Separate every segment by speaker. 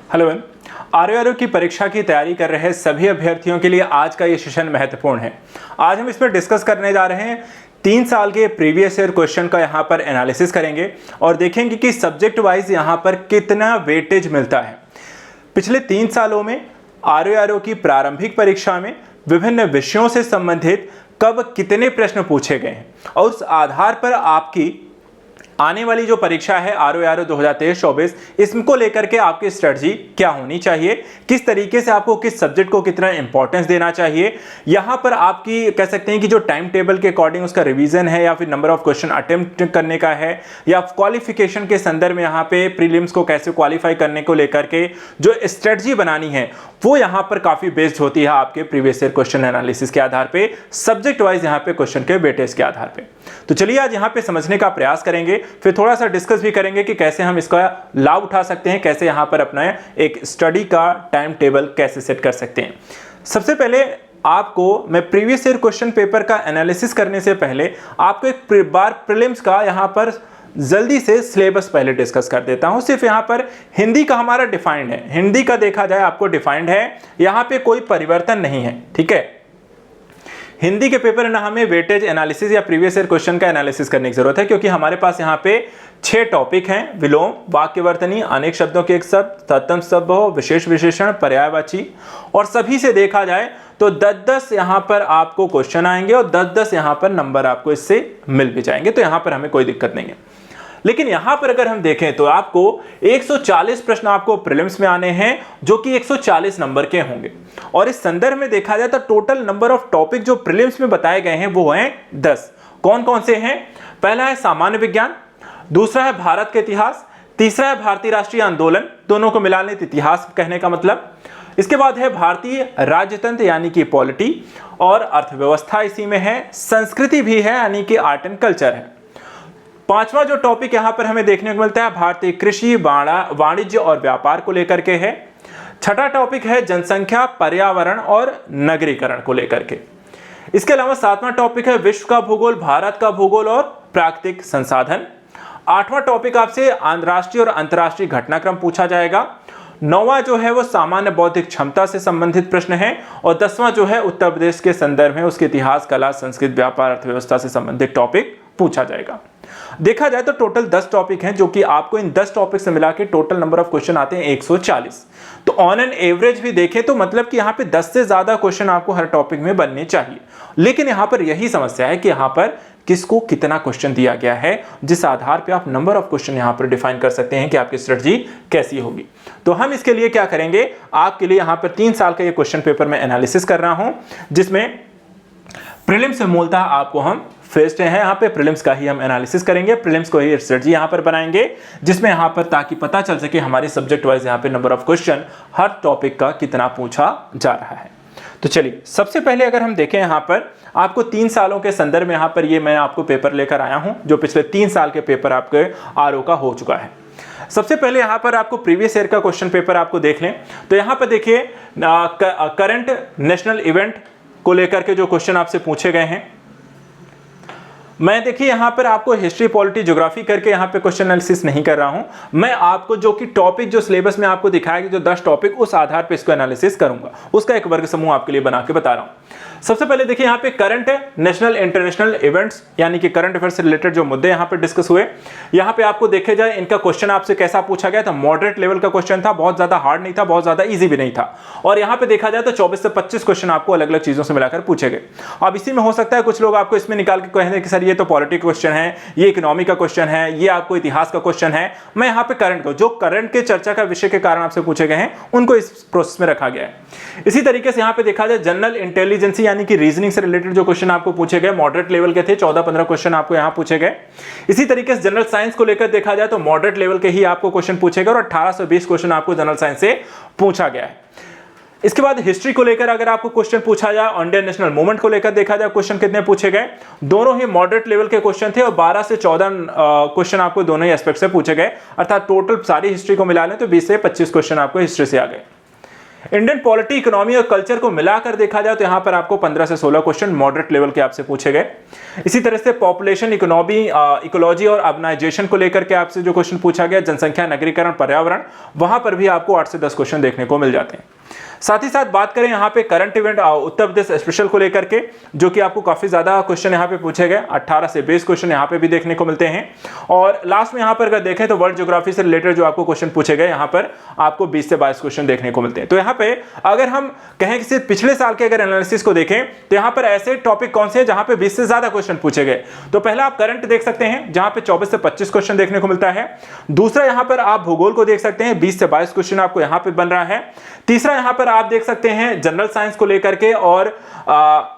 Speaker 1: Hello everyone, RO की परीक्षा की तैयारी कर रहे सभी अभ्यर्थियों के लिए आज का ये सेशन महत्वपूर्ण है। आज हम इसमें डिस्कस करने जा रहे हैं 3 साल के प्रीवियस ईयर क्वेश्चन का यहाँ पर एनालिसिस करेंगे और देखेंगे कि सब्जेक्ट वाइज यहाँ पर कितना वेटेज मिलता है। पिछले 3 सालों में आरओ की प्रारंभिक परीक्षा में विभिन्न विषयों से संबंधित कब कितने प्रश्न पूछे गए हैं और उस आधार पर आपकी आने वाली जो परीक्षा है आरओ 2023-24 इसको लेकर के आपकी स्ट्रेटजी क्या होनी चाहिए, किस तरीके से आपको किस सब्जेक्ट को कितना इंपॉर्टेंस देना चाहिए। यहाँ पर आपकी कह सकते हैं कि जो टाइम टेबल के अकॉर्डिंग उसका रिवीजन है या फिर नंबर ऑफ क्वेश्चन अटेम्प्ट करने का है या क्वालिफिकेशन के संदर्भ में यहाँ पे प्रीलिम्स को कैसे क्वालिफाई करने को लेकर के जो स्ट्रेटजी बनानी है वो यहाँ पर काफी बेस्ड होती है आपके प्रीवियस ईयर क्वेश्चन एनालिसिस के आधार पे, सब्जेक्ट वाइज यहाँ पे क्वेश्चन के वेटेज के आधार पे। तो चलिए आज यहाँ पे समझने का प्रयास करेंगे, फिर थोड़ा सा डिस्कस भी करेंगे कि कैसे हम इसका लाभ उठा सकते हैं, कैसे यहाँ पर अपना एक स्टडी का टाइम टेबल कैसे सेट कर सकते हैं। सबसे पहले आपको मैं प्रीवियस ईयर क्वेश्चन पेपर का एनालिसिस करने से पहले आपको एक बार प्रीलिम्स का यहाँ पर जल्दी से सिलेबस पहले डिस्कस कर देता हूं। सिर्फ यहां पर हिंदी का हमारा डिफाइंड है, हिंदी का देखा जाए आपको डिफाइंड है, यहां पे कोई परिवर्तन नहीं है, ठीक है। हिंदी के पेपर में हमें वेटेज एनालिसिस या प्रीवियस ईयर क्वेश्चन का एनालिसिस करने की जरूरत है क्योंकि हमारे पास यहाँ पे 6 टॉपिक हैं, विलोम, वाक्यवर्तनी, अनेक शब्दों के एक शब्द, तत्सम शब्द हो, विशेष विशेषण, पर्यायवाची, और सभी से देखा जाए तो 10-10 यहाँ पर आपको क्वेश्चन आएंगे और 10-10 यहाँ पर नंबर आपको इससे मिल भी जाएंगे, तो यहाँ पर हमें कोई दिक्कत नहीं है। लेकिन यहां पर अगर हम देखें तो आपको 140 प्रश्न आपको प्रीलिम्स में आने हैं जो कि 140 नंबर के होंगे और इस संदर्भ में देखा जाए तो टोटल नंबर ऑफ टॉपिक जो प्रीलिम्स में बताए गए हैं वो हैं 10। कौन कौन से हैं? पहला है सामान्य विज्ञान, दूसरा है भारत के इतिहास, तीसरा है भारतीय राष्ट्रीय आंदोलन, दोनों को मिला लें इतिहास कहने का मतलब। इसके बाद है भारतीय राज्यतंत्र यानी कि पॉलिटी, और अर्थव्यवस्था इसी में है, संस्कृति भी है यानी कि आर्ट एंड कल्चर है। पांचवा जो टॉपिक यहां पर हमें देखने को मिलता है भारतीय कृषि, वाणिज्य और व्यापार को लेकर के है। छठा टॉपिक है जनसंख्या, पर्यावरण और नगरीकरण को लेकर के। इसके अलावा 7वां टॉपिक है विश्व का भूगोल, भारत का भूगोल और प्राकृतिक संसाधन। 8वां टॉपिक आपसे राष्ट्रीय और अंतर्राष्ट्रीय घटनाक्रम पूछा जाएगा। 9वां जो है वो सामान्य बौद्धिक क्षमता से संबंधित प्रश्न है और 10वां जो है उत्तर प्रदेश के संदर्भ में उसके इतिहास, कला, संस्कृति, व्यापार, अर्थव्यवस्था से संबंधित टॉपिक पूछा जाएगा। देखा जाए तो टोटल 10 टॉपिक हैं जो कि आपको इन 10 टॉपिक से मिला के टोटल नंबर ऑफ क्वेश्चन आते हैं 140। तो ऑन एन एवरेज भी देखें तो मतलब कि यहाँ पे 10 से ज्यादा क्वेश्चन आपको हर टॉपिक में बनने चाहिए। लेकिन यहाँ पर यही समस्या है कि यहाँ पर किसको कितना क्वेश्चन दिया गया है, जिस आधार पे आप नंबर ऑफ क्वेश्चन यहाँ पर डिफाइन कर सकते हैं कि आपकी स्ट्रेटजी कैसी होगी। तो हम इसके लिए क्या करेंगे, आपके लिए यहाँ पर 3 साल का ये क्वेश्चन पेपर में एनालिसिस कर रहा हूं जिसमें प्रीलिम्स से मूलतः आपको हम फर्स्ट है यहाँ पे प्रीलिम्स का ही हम एनालिसिस करेंगे, प्रीलिम्स को ही स्ट्रेटजी यहाँ पर बनाएंगे जिसमें यहाँ पर ताकि पता चल सके हमारे सब्जेक्ट वाइज यहाँ पे number of question her topic का कितना पूछा जा रहा है। तो चलिए सबसे पहले अगर हम देखें यहाँ पर आपको 3 सालों के संदर्भ में यहाँ पर ये मैं आपको पेपर लेकर आया हूँ जो पिछले 3 साल के पेपर आपके आरओ का हो चुका है। सबसे पहले यहाँ पर आपको प्रीवियस ईयर का क्वेश्चन पेपर आपको देख लें तो यहाँ पर देखिए करंट नेशनल इवेंट को लेकर के जो क्वेश्चन आपसे पूछे गए हैं, मैं देखिए यहां पर आपको हिस्ट्री, पॉलिटी, ज्योग्राफी करके यहां पे क्वेश्चन एनालिसिस नहीं कर रहा हूं। मैं आपको जो कि टॉपिक जो सिलेबस में आपको दिखाया कि जो 10 टॉपिक उस आधार पे इसको एनालिसिस करूंगा, उसका एक वर्ग समूह आपके लिए बना के बता रहा हूं। सबसे पहले देखिए यहां पे करंट है, नेशनल इंटरनेशनल इवेंट्स यानी कि करंट अफेयर से रिलेटेड जो मुद्दे यहां पे डिस्कस हुए, यहां पे आपको देखे जाए इनका क्वेश्चन आपसे कैसा पूछा गया था। मॉडरेट लेवल का क्वेश्चन था, बहुत ज्यादा हार्ड नहीं था, बहुत ज्यादा इजी भी नहीं था। और यहां पे देखा जाए तो 24 से 25 क्वेश्चन आपको अलग अलग चीजों से मिलाकर पूछे गए। अब इसी में हो सकता है कुछ लोग आपको इसमें निकाल के कहें कि सर ये तो पॉलिटिक्स क्वेश्चन है, ये इकोनॉमी का क्वेश्चन है, ये आपको इतिहास का क्वेश्चन है। मैं यहाँ पे करंट को जो करंट के चर्चा का विषय के कारण आपसे पूछे गए हैं उनको इस प्रोसेस में रखा गया है। इसी तरीके से यहाँ पे देखा जाए जनरल इंटेलिजेंस यानी कि रीजनिंग से रिलेटेड जो क्वेश्चन आपको पूछे गए मॉडरेट लेवल के थे, 14-15 क्वेश्चन आपको यहाँ पूछे गए। इसी तरीके से जनरल साइंस को लेकर देखा जाए तो मॉडरेट लेवल के ही आपको क्वेश्चन पूछे गए और 18 से 20 क्वेश्चन आपको जनरल साइंस से पूछा गया है। इसके बाद हिस्ट्री को लेकर अगर आपको क्वेश्चन पूछा जाए, इंडियन नेशनल मूवमेंट को लेकर देखा जाए क्वेश्चन कितने पूछे गए, दोनों ही मॉडरेट लेवल के क्वेश्चन थे और 12 से 14 क्वेश्चन आपको दोनों ही एस्पेक्ट से पूछे गए, अर्थात टोटल सारी हिस्ट्री को मिला लें तो 20 से 25 क्वेश्चन आपको हिस्ट्री से आ गए। इंडियन पॉलिटी, इकोनॉमी और कल्चर को मिलाकर देखा जाए तो यहां पर आपको 15 से 16 क्वेश्चन मॉडरेट लेवल के आपसे पूछे गए। इसी तरह से पॉपुलेशन, इकोनॉमी, इकोलॉजी और अर्बनाइजेशन को लेकर के आपसे जो क्वेश्चन पूछा गया, जनसंख्या, नगरीकरण, पर्यावरण, वहां पर भी आपको 8 से 10 क्वेश्चन देखने को मिल जाते हैं। साथ ही साथ बात करें यहाँ पे current event Uttar Pradesh special को लेकर के, जो कि आपको काफी ज्यादा क्वेश्चन यहाँ पे पूछे गए, 18 से 20 क्वेश्चन यहाँ पे भी देखने को मिलते हैं। और लास्ट में यहाँ पर अगर देखें तो वर्ल्ड ज्योग्राफी से रिलेटेड जो आपको क्वेश्चन पूछे गए, यहाँ पर आपको 20 से 22 क्वेश्चन देखने को मिलते हैं। तो यहाँ पे अगर हम कहें कि सिर्फ पिछले साल के अगर एनालिसिस को देखें तो यहाँ पर ऐसे टॉपिक कौन से हैं जहां पे 20 से ज्यादा क्वेश्चन पूछे गए। तो पहला आप करंट देख सकते हैं जहां पे 24 से 25 क्वेश्चन देखने को मिलता है। दूसरा यहां पर आप भूगोल को देख सकते हैं, 20 से 22 क्वेश्चन आपको यहां पे बन रहा है। तीसरा यहां पर आप देख सकते हैं जनरल साइंस को लेकर के और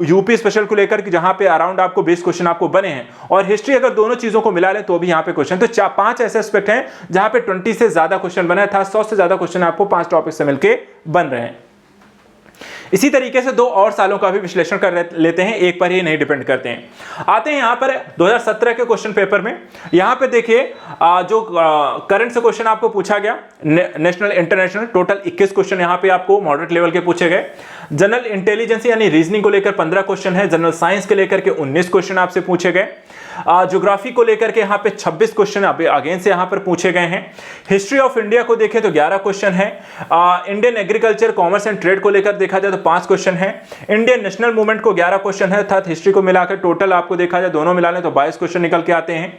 Speaker 1: यूपी स्पेशल को लेकर के, जहां पे अराउंड आपको 20 क्वेश्चन आपको बने हैं। और हिस्ट्री अगर दोनों चीजों को मिला लें तो भी यहां पे क्वेश्चन, तो 5 ऐसे एस्पेक्ट हैं जहां पे 20 से ज्यादा क्वेश्चन बना था, 100 से ज्यादा क्वेश्चन आपको 5 टॉपिक से मिलकर बन रहे हैं। इसी तरीके से 2 और सालों का भी विश्लेषण कर लेते हैं, एक पर ही नहीं डिपेंड करते हैं। आते हैं यहां पर 2017 के क्वेश्चन पेपर में। यहां पे देखिए जो करंट से क्वेश्चन आपको पूछा गया, नेशनल इंटरनेशनल, टोटल 21 क्वेश्चन यहां पे आपको मॉडरेट लेवल के पूछे गए। जनरल इंटेलिजेंस यानी रीजनिंग को लेकर 15 क्वेश्चन है। जनरल साइंस के लेकर के 19 क्वेश्चन आपसे पूछे गए। ज्योग्राफी को लेकर के यहाँ पे 26 क्वेश्चन अगेन से यहाँ पर पूछे गए हैं। हिस्ट्री ऑफ इंडिया को देखें तो 11 क्वेश्चन है। Indian agriculture, commerce and trade को लेकर देखा जाए तो 5 क्वेश्चन है। इंडियन नेशनल मूवमेंट को 11 क्वेश्चन है, अर्थात हिस्ट्री को मिलाकर टोटल आपको देखा जाए दोनों मिला लें तो 22 क्वेश्चन निकल के आते हैं।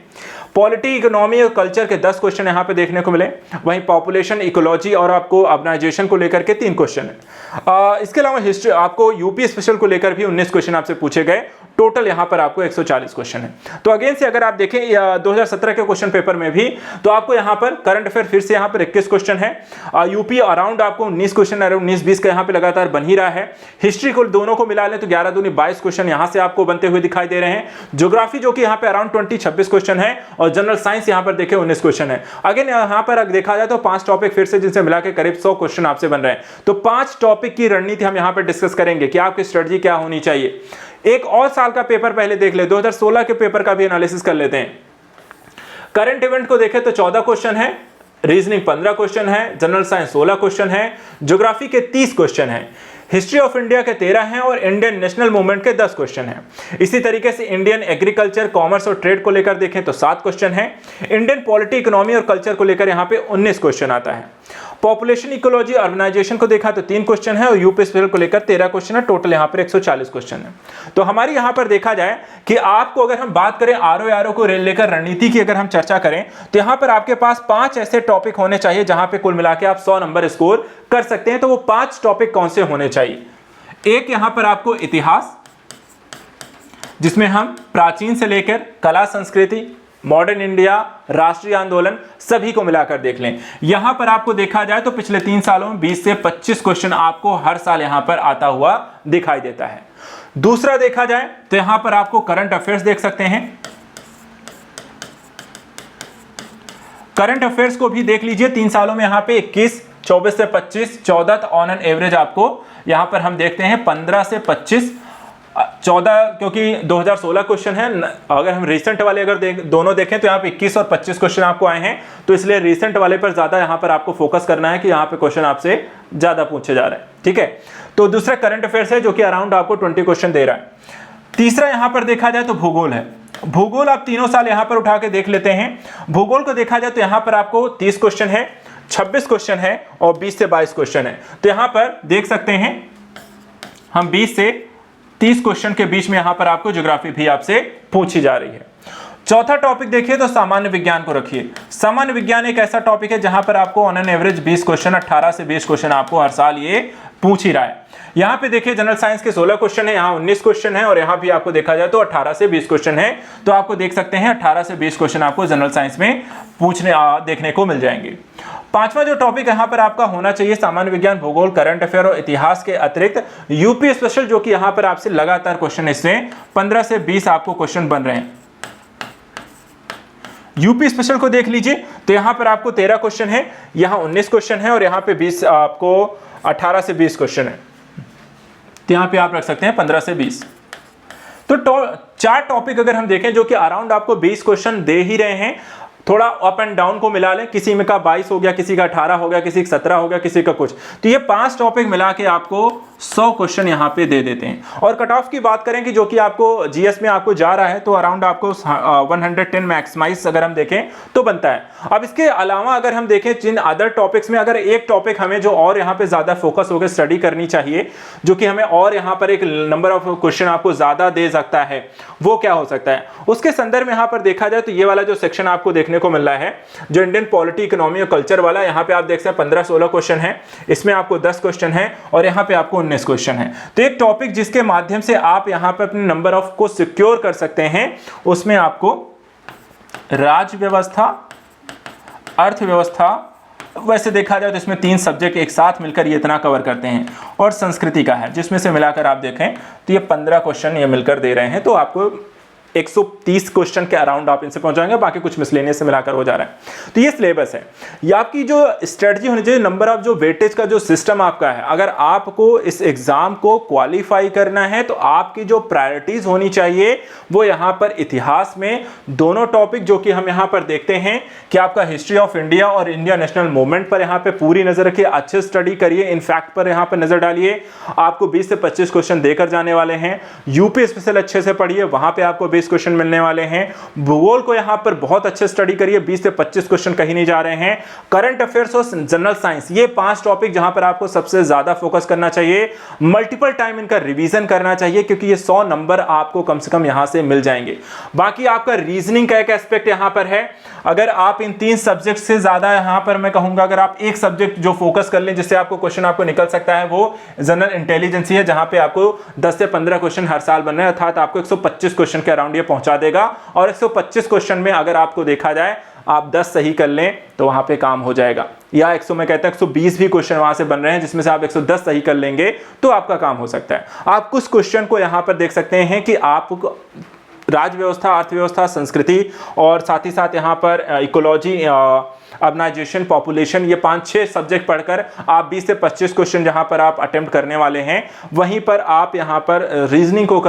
Speaker 1: पॉलिटी, इकोनॉमी और कल्चर के 10 क्वेश्चन यहाँ पे देखने को मिले। वहीं पॉपुलेशन, इकोलॉजी और आपको अर्बनाइजेशन को लेकर के 3 क्वेश्चन है। इसके अलावा हिस्ट्री आपको यूपी स्पेशल को लेकर भी 19 क्वेश्चन आपसे पूछे गए। टोटल यहाँ पर आपको 140 क्वेश्चन है। तो अगेन से अगर आप देखें 2017 के क्वेश्चन पेपर में भी तो आपको यहाँ पर करंट अफेयर फिर से यहाँ पर 21 क्वेश्चन है। यूपी अराउंड आपको 19 क्वेश्चन, अराउंड 19-20 का यहाँ पे लगातार बन ही रहा है। हिस्ट्री को दोनों को मिला लें तो 11 दूनी 22 क्वेश्चन यहाँ से आपको बनते हुए दिखाई दे रहे हैं। ज्योग्राफी जो कि यहाँ पे अराउंड 26 क्वेश्चन है और जनरल साइंस यहाँ पर देखें 19 क्वेश्चन है। अगेन यहाँ पर देखा जाए तो 5 टॉपिक फिर से जिनसे मिला के करीब 100 क्वेश्चन आपसे बन रहे हैं। तो 5 टॉपिक की रणनीति हम यहाँ पर डिस्कस करेंगे कि आपकी स्ट्रेटजी क्या होनी चाहिए। एक और साल का पेपर पहले देख ले, 2016 के पेपर का भी एनालिसिस कर लेते हैं। करंट इवेंट को देखें तो 14 क्वेश्चन है, रीजनिंग 15 क्वेश्चन है, जनरल साइंस 16 क्वेश्चन है, ज्योग्राफी के 30 क्वेश्चन है, हिस्ट्री ऑफ इंडिया के 13 हैं और इंडियन नेशनल मूवमेंट के 10 क्वेश्चन हैं। इसी तरीके से इंडियन एग्रीकल्चर, कॉमर्स और ट्रेड को लेकर देखें तो 7 क्वेश्चन हैं। इंडियन पॉलिटी, इकोनॉमी और कल्चर को लेकर यहाँ पे 19 क्वेश्चन आता है। पॉपुलेशन, इकोलॉजी, अर्बनाइजेशन को देखा तो 3 क्वेश्चन है और यूपी स्पेशल को लेकर 13 क्वेश्चन है। टोटल यहाँ पर 140 क्वेश्चन है। तो हमारी यहाँ पर देखा जाए कि आपको अगर हम बात करें आरओ को लेकर रणनीति की अगर हम चर्चा करें तो यहाँ पर आपके पास 5 ऐसे टॉपिक होने चाहिए जहां पे कुल मिला के आप 100 नंबर स्कोर कर सकते हैं। तो वो 5 टॉपिक कौन से होने चाहिए? एक यहां पर आपको इतिहास, जिसमें हम प्राचीन से लेकर कला संस्कृति, मॉडर्न इंडिया, राष्ट्रीय आंदोलन सभी को मिलाकर देख लें। यहां पर आपको देखा जाए तो पिछले 3 सालों में 20 से 25 क्वेश्चन आपको हर साल यहां पर आता हुआ दिखाई देता है। दूसरा देखा जाए तो यहां पर आपको करंट अफेयर्स देख सकते हैं। करंट अफेयर्स को भी देख लीजिए, 3 सालों में यहां पे 21, 24 से 25, 14 ऑन एन एवरेज आपको यहां पर हम देखते हैं 15 से 25, 14 क्योंकि 2016 क्वेश्चन है। अगर हम रिसेंट वाले अगर दोनों देखें तो यहाँ पे 21 और 25 क्वेश्चन आपको आए हैं। तो इसलिए रिसेंट वाले पर ज्यादा यहाँ पर आपको फोकस करना है कि यहाँ पे क्वेश्चन आपसे ज्यादा पूछे जा रहे हैं। ठीक है, तो दूसरा करंट अफेयर्स है जो कि अराउंड आपको 20 क्वेश्चन दे रहा है। तीसरा यहाँ पर देखा जाए तो भूगोल है। भूगोल आप तीनों साल यहाँ पर उठा के देख लेते हैं। भूगोल को देखा जाए तो यहाँ पर आपको 30 क्वेश्चन है, 26 क्वेश्चन है और 20 से 22 क्वेश्चन है। तो यहाँ पर देख सकते हैं हम 20 से 30 क्वेश्चन के बीच में यहां पर आपको ज्योग्राफी भी आपसे पूछी जा रही है। चौथा टॉपिक देखिए तो सामान्य विज्ञान को रखिए। सामान्य विज्ञान एक ऐसा टॉपिक है जहां पर आपको ऑन एन एवरेज 20 क्वेश्चन, 18 से 20 क्वेश्चन आपको हर साल ये पूछ ही रहा है। यहाँ पे देखिए जनरल साइंस के 16 क्वेश्चन है, यहाँ 19 क्वेश्चन है और यहाँ भी आपको देखा जाए तो 18 से 20 क्वेश्चन है। तो आपको देख सकते हैं 18 से 20 क्वेश्चन आपको जनरल साइंस में देखने को मिल जाएंगे। पांचवा जो टॉपिक यहाँ पर आपका होना चाहिए सामान्य विज्ञान, भूगोल, करंट अफेयर और इतिहास के अतिरिक्त यूपी स्पेशल, जो कि यहाँ पर आपसे लगातार क्वेश्चन इसमें 15 से 20 आपको क्वेश्चन बन रहे हैं। यूपी स्पेशल को देख लीजिए तो यहाँ पर आपको 13 क्वेश्चन है, यहाँ 19 क्वेश्चन है और यहाँ पे 20 आपको 18 से 20 क्वेश्चन है। तो यहाँ पे आप रख सकते हैं 15 से 20। तो 4 टॉपिक अगर हम देखें जो कि अराउंड आपको 20 क्वेश्चन दे ही रहे हैं, थोड़ा अप एंड डाउन को मिला लें, किसी में का 22 हो गया, किसी का 18 हो गया, किसी का 17 हो गया, किसी का कुछ, तो ये 5 टॉपिक मिला के आपको 100 क्वेश्चन यहाँ पे दे देते हैं। और कट ऑफ की बात करें कि जो कि आपको जीएस में आपको जा रहा है, तो अराउंड आपको 110 मैक्सिमाइज अगर हम देखें तो बनता है। अब इसके अलावा अगर हम देखें जिन अदर टॉपिक्स में अगर एक टॉपिक हमें जो और यहाँ पे ज्यादा फोकस होकर स्टडी करनी चाहिए, जो कि हमें और यहाँ पर एक नंबर ऑफ क्वेश्चन आपको ज्यादा दे सकता है, वो क्या हो सकता है, उसके संदर्भ में यहाँ पर देखा जाए तो ये वाला जो सेक्शन आपको देखने को मिल रहा है, जो इंडियन पॉलिटी, इकोनॉमी और कल्चर वाला, यहाँ पे आप देख सकते हैं 15-16 क्वेश्चन है, इसमें आपको 10 क्वेश्चन है और यहाँ पे आपको 19 क्वेश्चन है। तो एक टॉपिक जिसके माध्यम से आप यहाँ पे अपने नंबर ऑफ को सिक्योर कर सकते हैं, उसमें आपको राज्य व्यवस्था, अर्थव्यवस्था, वैसे देखा जाए तो इसमें 3 सब्जेक्ट एक साथ मिलकर ये इतना कवर करते हैं, और संस्कृति का है जिसमें से मिलाकर आप देखें तो ये 15 क्वेश्चन ये मिलकर दे रहे हैं। तो आपको 130 क्वेश्चन के अराउंड आप इनसे पहुंचाएंगे, बाकी कुछ मिसलेनियस से मिलाकर हो जा रहा है। तो ये सिलेबस है। ये आपकी जो स्ट्रेटजी होनी चाहिए, नंबर ऑफ जो वेटेज का जो सिस्टम आपका है, अगर आपको इस एग्जाम को क्वालिफाई करना है तो आपकी जो प्रायोरिटीज होनी चाहिए वो यहाँ पर इतिहास में दोनों टॉपिक जो कि हम यहाँ पर देखते हैं कि आपका हिस्ट्री ऑफ इंडिया और इंडिया नेशनल मूवमेंट पर यहाँ पे पूरी नजर रखिए, अच्छे स्टडी करिए, इनफैक्ट पर यहाँ पर नजर डालिए। आपको 20 से 25 क्वेश्चन देकर जाने वाले हैं। यूपी स्पेशल अच्छे से पढ़िए, वहां पे आपको 20 क्वेश्चन मिलने वाले हैं। भूगोल को यहां पर बहुत अच्छे स्टडी करिए, 20 से 25 क्वेश्चन कहीं नहीं जा रहे हैं। करंट अफेयर्स और जनरल साइंस, ये 5 टॉपिक जहां पर आपको सबसे ज्यादा फोकस करना चाहिए। मल्टीपल टाइम इनका रिवीजन करना चाहिए क्योंकि ये 100 नंबर आपको कम से कम यहां से मिल जाएंगे। बाकी आपका रीजनिंग का एक एस्पेक्ट यहां पर है। अगर आप इन 3 सब्जेक्ट से ज्यादा यहां पर मैं कहूंगा अगर आप एक सब्जेक्ट जो फोकस कर लें जिससे आपको क्वेश्चन आपको निकल सकता है, वो जनरल इंटेलिजेंस है, जहां पे आपको 10 से 15 क्वेश्चन हर साल बन रहे हैं, अर्थात आपको 125 क्वेश्चन के अराउंड ये पहुंचा देगा। और 125 क्वेश्चन में अगर आपको देखा जाए आप 10 सही कर लें तो वहां पे काम हो जाएगा, या 100 में कहते हैं 120 भी क्वेश्चन वहां से बन रहे हैं जिसमें से आप 110 सही कर लेंगे तो आपका काम हो सकता है। आप कुछ क्वेश्चन को यहां पर देख सकते हैं कि आप राज्य व्यवस्था, अर्थव्यवस्था, संस्कृति और साथ ही साथ यहाँ पर इकोलॉजी, अर्बनाइजेशन, पॉपुलेशन, ये 5-6 सब्जेक्ट पढ़कर आप 20 से 25 क्वेश्चन जहाँ पर आप अटेम्प्ट करने वाले हैं, वहीं पर आप यहाँ पर रीजनिंग को